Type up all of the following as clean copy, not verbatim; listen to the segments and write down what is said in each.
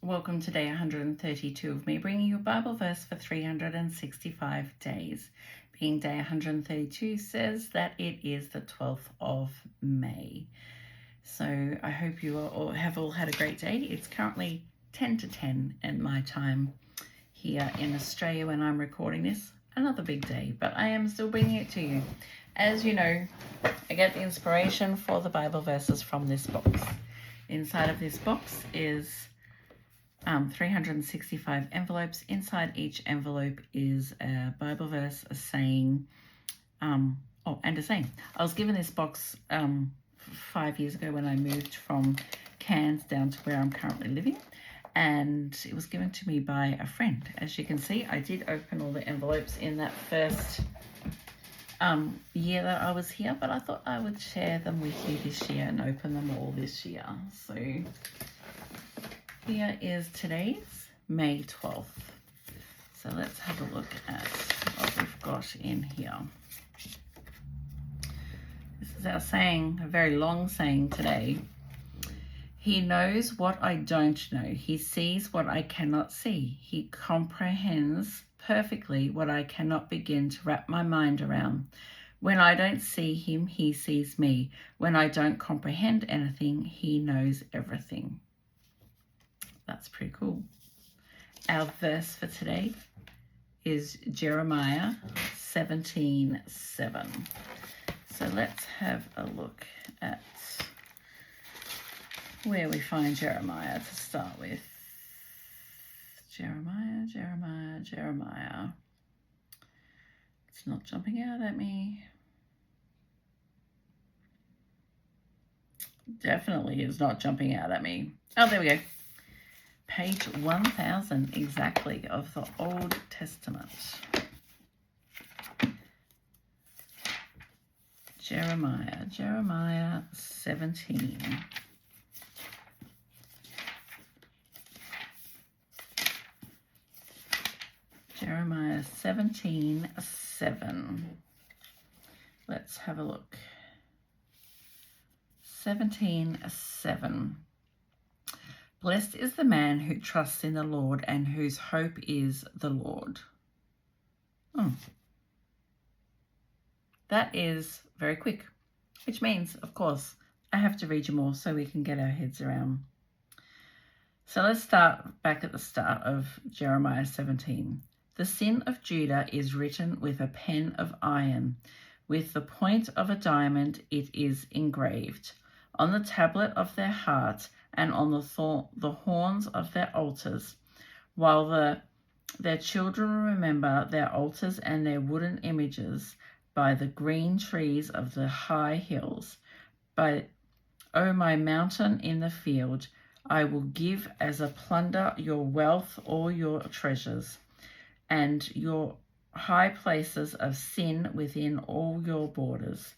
Welcome to day 132 of me bringing you a Bible verse for 365 days. Being day 132 says that it is the 12th of May. So I hope you have all had a great day. It's currently 10 to 10 at my time here in Australia when I'm recording this. Another big day, but I am still bringing it to you. As you know, I get the inspiration for the Bible verses from this box. Inside of this box is 365 envelopes. Inside each envelope is a Bible verse, a saying, and a saying. I was given this box 5 years ago when I moved from Cairns down to where I'm currently living, and it was given to me by a friend. As you can see, I did open all the envelopes in that first year that I was here, but I thought I would share them with you this year and open them all this year. So here is today's May 12th. So let's have a look at what we've got in here. This is our saying, a very long saying today. He knows what I don't know. He sees what I cannot see. He comprehends perfectly what I cannot begin to wrap my mind around. When I don't see him, he sees me. When I don't comprehend anything, he knows everything. That's pretty cool. Our verse for today is Jeremiah 17:7. So let's have a look at where we find Jeremiah to start with. Jeremiah. It's not jumping out at me. Definitely is not jumping out at me. Oh, there we go. Page 1000 exactly of the Old Testament. Jeremiah 17. Jeremiah 17:7. Let's have a look. 17:7. Blessed is the man who trusts in the Lord and whose hope is the Lord. That is very quick, which means, of course, I have to read you more so we can get our heads around. So let's start back at the start of Jeremiah 17. The sin of Judah is written with a pen of iron. With the point of a diamond it is engraved. On the tablet of their heart and on the horns of their altars, while their children remember their altars and their wooden images by the green trees of the high hills. O my mountain in the field, I will give as a plunder your wealth, all your treasures, and your high places of sin within all your borders.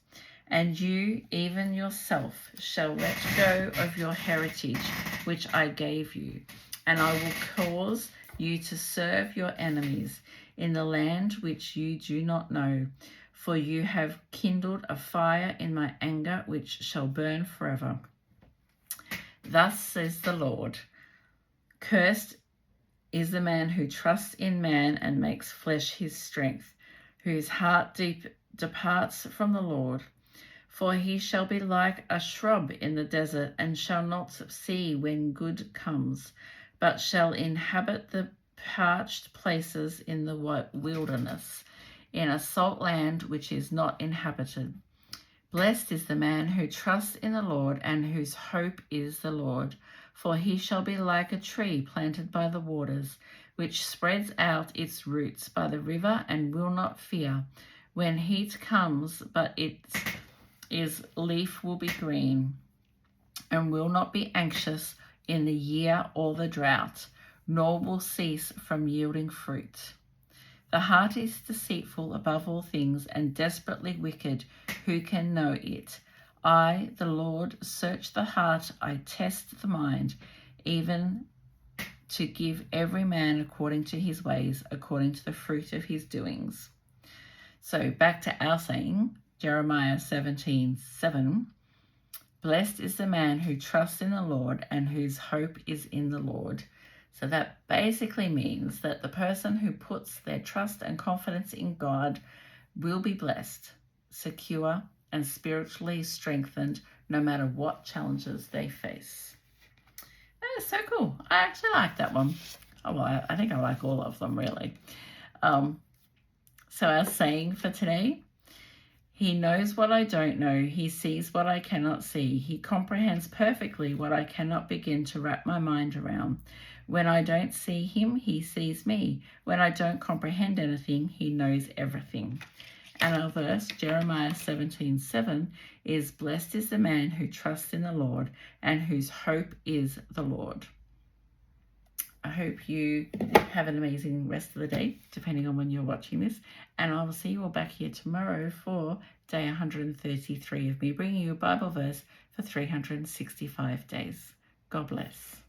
And you, even yourself, shall let go of your heritage, which I gave you, and I will cause you to serve your enemies in the land which you do not know. For you have kindled a fire in my anger, which shall burn forever. Thus says the Lord, cursed is the man who trusts in man and makes flesh his strength, whose heart departs from the Lord. For he shall be like a shrub in the desert, and shall not see when good comes, but shall inhabit the parched places in the wilderness, in a salt land which is not inhabited. Blessed is the man who trusts in the Lord and whose hope is the Lord. For he shall be like a tree planted by the waters, which spreads out its roots by the river and will not fear when heat comes, but its leaf will be green, and will not be anxious in the year or the drought, nor will cease from yielding fruit. The heart is deceitful above all things and desperately wicked. Who can know it? I, the Lord, search the heart. I test the mind, even to give every man according to his ways, according to the fruit of his doings. So back to our saying, Jeremiah 17:7. Blessed is the man who trusts in the Lord and whose hope is in the Lord. So that basically means that the person who puts their trust and confidence in God will be blessed, secure, and spiritually strengthened no matter what challenges they face. That is so cool. I actually like that one. Oh, well, I think I like all of them, really. So our saying for today: He knows what I don't know. He sees what I cannot see. He comprehends perfectly what I cannot begin to wrap my mind around. When I don't see him, he sees me. When I don't comprehend anything, he knows everything. And our verse, Jeremiah 17:7, is blessed is the man who trusts in the Lord and whose hope is the Lord. I hope you have an amazing rest of the day, depending on when you're watching this. And I will see you all back here tomorrow for day 133 of me bringing you a Bible verse for 365 days. God bless.